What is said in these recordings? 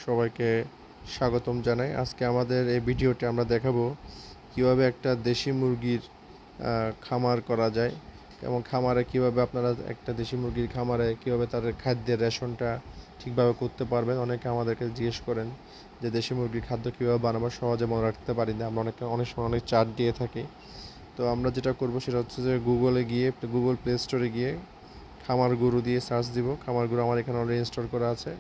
সবাইকে স্বাগতম জানাই। আজকে আমাদের এই ভিডিওতে আমরা দেখাবো কিভাবে একটা দেশি মুরগির খামার করা যায় এবং খামারে কিভাবে আপনারা একটা দেশি মুরগির খামারে কিভাবে তার খাদ্যের রেশনটা ঠিকভাবে করতে পারবেন। অনেকে আমাদেরকে জিজ্ঞেস করেন যে দেশি মুরগির খাদ্য কীভাবে বানাবো, সহজে মনে রাখতে পারি না। আমরা অনেক সময় অনেক চার্ট দিয়ে থাকি। তো আমরা যেটা করব সেটা হচ্ছে যে গুগল প্লে স্টোরে গিয়ে খামার গুরু দিয়ে সার্চ দিব। খামার গুরু আমার এখানে অলরেডি ইনস্টল করা আছে।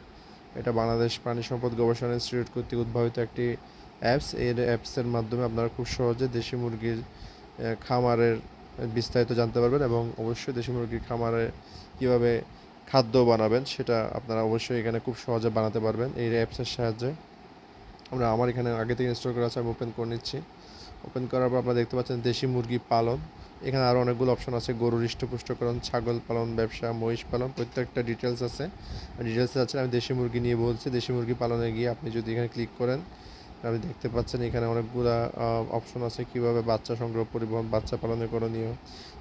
এটা বাংলাদেশ প্রাণী সম্পদ গবেষণা ইনস্টিটিউট কর্তৃক উদ্ভাবিত একটি অ্যাপস। এই অ্যাপসের মাধ্যমে আপনারা খুব সহজে দেশি মুরগির খামারের বিস্তারিত জানতে পারবেন এবং অবশ্যই দেশি মুরগির খামারে কীভাবে খাদ্য বানাবেন সেটা আপনারা অবশ্যই এখানে খুব সহজে বানাতে পারবেন এই অ্যাপসের সাহায্যে। আমার এখানে আগে থেকে ইনস্টল করা আছে, আমি ওপেন করে নিচ্ছি। ওপেন করার পর আপনারা দেখতে পাচ্ছেন দেশি মুরগি পালন। এখানে আরও অনেকগুলো অপশন আছে, গরুর হৃষ্টপুষ্টকরণ, ছাগল পালন, ব্যবসা, মহিষ পালন, প্রত্যেকটা ডিটেলস আছে। ডিটেলসে আছে, আমি দেশি মুরগি নিয়ে বলছি। দেশি মুরগি পালনে গিয়ে আপনি যদি এখানে ক্লিক করেন, আপনি দেখতে পাচ্ছেন এখানে অনেকগুলো অপশন আছে কীভাবে বাচ্চা সংগ্রহ, পরিবহন, বাচ্চা পালনের করণীয়।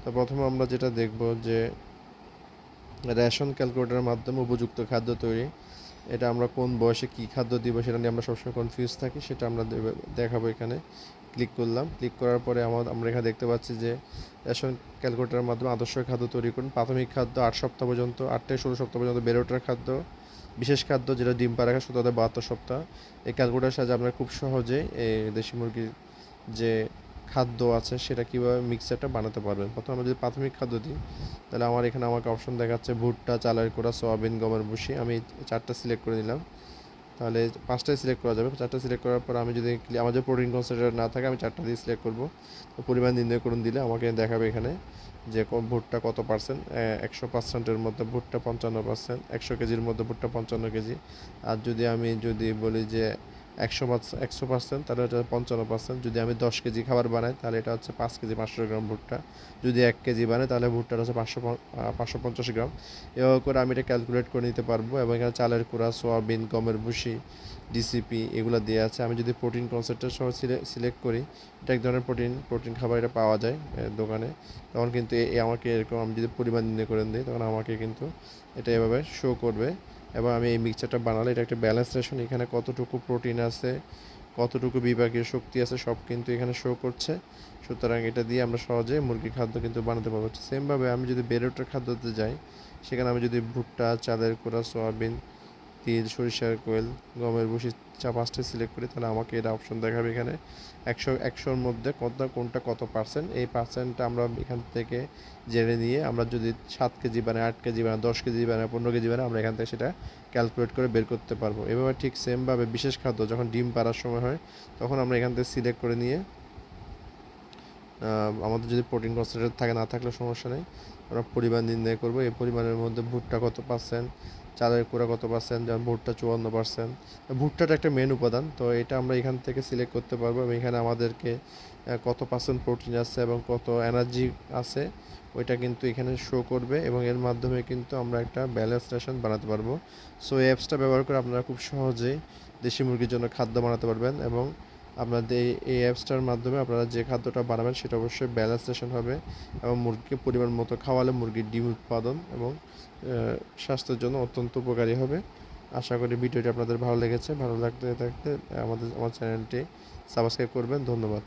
তো প্রথমে আমরা যেটা দেখব যে রেশন ক্যালকুলেটরের মাধ্যমে উপযুক্ত খাদ্য তৈরি। এটা আমরা কোন বয়সে কী খাদ্য দিব সেটা নিয়ে আমরা সবসময় কনফিউজ থাকি, সেটা আমরা দেখাবো। এখানে ক্লিক করলাম। ক্লিক করার পরে আমরা এখানে দেখতে পাচ্ছি যে রেশন ক্যালকুলেটরের মাধ্যমে আদর্শ খাদ্য তৈরি করুন। প্রাথমিক খাদ্য 8 সপ্তাহ পর্যন্ত, 8 থেকে 16 সপ্তাহ পর্যন্ত বেড়ে ওঠার খাদ্য, বিশেষ খাদ্য যেটা ডিম পাড়া খায় 17 থেকে 72 সপ্তাহ। এই ক্যালকুলেটরের সাহায্যে আপনারা খুব সহজে এই দেশি মুরগির যে খাদ্য আছে সেটা কীভাবে মিক্সারটা বানাতে পারবেন। প্রথমে আমরা যদি প্রাথমিক খাদ্য দিই, তাহলে আমাকে অপশন দেখাচ্ছে ভুট্টা, চালের গুঁড়া, সয়াবিন, গমের ভুসি। আমি 4টা সিলেক্ট করে নিলাম। তাহলে 5টাই সিলেক্ট করা যাবে। 4টা সিলেক্ট করার পর আমি যদি আমার যে প্রোটিন কনসেন্ট্রেট না থাকে, আমি 4টা দিয়ে সিলেক্ট করব। পরিমাণ নির্ণয় করুন দিলে আমাকে দেখাবে এখানে যে ভুট্টা কত পার্সেন্ট। 100%-এর মধ্যে ভুট্টা 55%, 100 কেজির মধ্যে ভুট্টা 55 কেজি। আর যদি বলি যে 100%, তাহলে এটা 55%। যদি আমি 10 কেজি খাবার বানাই তাহলে এটা হচ্ছে 5 কেজি 500 গ্রাম ভুট্টা। যদি 1 কেজি বানাই তাহলে ভুট্টাটা হচ্ছে 550 গ্রাম। এভাবে করে আমি এটা ক্যালকুলেট করে নিতে পারবো। এবং এখানে চালের কুড়া, সোয়াবিন, গমের ভুসি, ডিসিপি এগুলো দেওয়া আছে। আমি যদি প্রোটিন কনসেন্ট্রেট সহ সিলেক্ট করি, এটা এক ধরনের প্রোটিন খাবার, এটা পাওয়া যায় দোকানে। তখন কিন্তু আমাকে এরকম আমি যদি পরিমাণ নির্ণয় করে দিই, তখন আমাকে কিন্তু এটা এভাবে শো করবে। এবং আমি এই মিক্সচারটা বানালে এটা একটা ব্যালেন্স রেশন। এখানে কতটুকু প্রোটিন আছে, কতটুকু বিভাগীয় শক্তি আছে, সব কিন্তু এখানে শো করছে। সুতরাং এটা দিয়ে আমরা সহজে মুরগির খাদ্য কিন্তু বানাতে পারবো। সেমভাবে আমি যদি বেড়ে ওঠার খাদ্যতে যাই, সেখানে আমি যদি ভুট্টা, চালের কুড়া, সয়াবিন, তিল, সরিষার কোয়েল, গমের ভুসি 5টা সিলেক্ট করি, তাহলে আমাকে এটা অপশন দেখাবে এখানে 100-100-র মধ্যে কোনটা কত পার্সেন্ট। এই পার্সেন্টটা আমরা এখান থেকে জেনে নিয়ে আমরা যদি 7 কেজি বানাই, 8 কেজি বানাই, 10 কেজি বানাই, 15 কেজি বানাই, আমরা এখান থেকে সেটা ক্যালকুলেট করে বের করতে পারবো। এভাবে ঠিক সেমভাবে বিশেষ খাদ্য যখন ডিম পাড়ার সময় হয়, তখন আমরা এখান থেকে সিলেক্ট করে নিয়ে আমাদের যদি প্রোটিন কনসেন্ট্রেট থাকে, না থাকলে সমস্যা নেই, আমরা পরিমাণ নির্ণয় করবো। এই পরিমাণের মধ্যে ভুট্টা কত পার্সেন্ট, চালের কুড়া কত পার্সেন্ট, যেমন ভুট্টা 54%। ভুট্টাটা একটা মেন উপাদান, তো এটা আমরা এখান থেকে সিলেক্ট করতে পারবো। এবং এখানে আমাদেরকে কত পার্সেন্ট প্রোটিন আছে এবং কত এনার্জি আছে ওইটা কিন্তু এখানে শো করবে। এবং এর মাধ্যমে কিন্তু আমরা একটা ব্যালেন্স রেশন বানাতে পারবো। সো এই অ্যাপসটা ব্যবহার করে আপনারা খুব সহজেই দেশি মুরগির জন্য খাদ্য বানাতে পারবেন। এবং আপনাদের এই অ্যাপসটার মাধ্যমে আপনারা যে খাদ্যটা বানাবেন সেটা অবশ্যই ব্যালেন্স রেশন হবে এবং মুরগিকে পরিমাণ মতো খাওয়ালে মুরগির ডিম উৎপাদন এবং স্বাস্থ্যের জন্য অত্যন্ত উপকারী হবে। আশা করি ভিডিওটি আপনাদের ভালো লেগেছে। ভালো লাগতে থাকতে আমার চ্যানেলটি সাবস্ক্রাইব করবেন। ধন্যবাদ।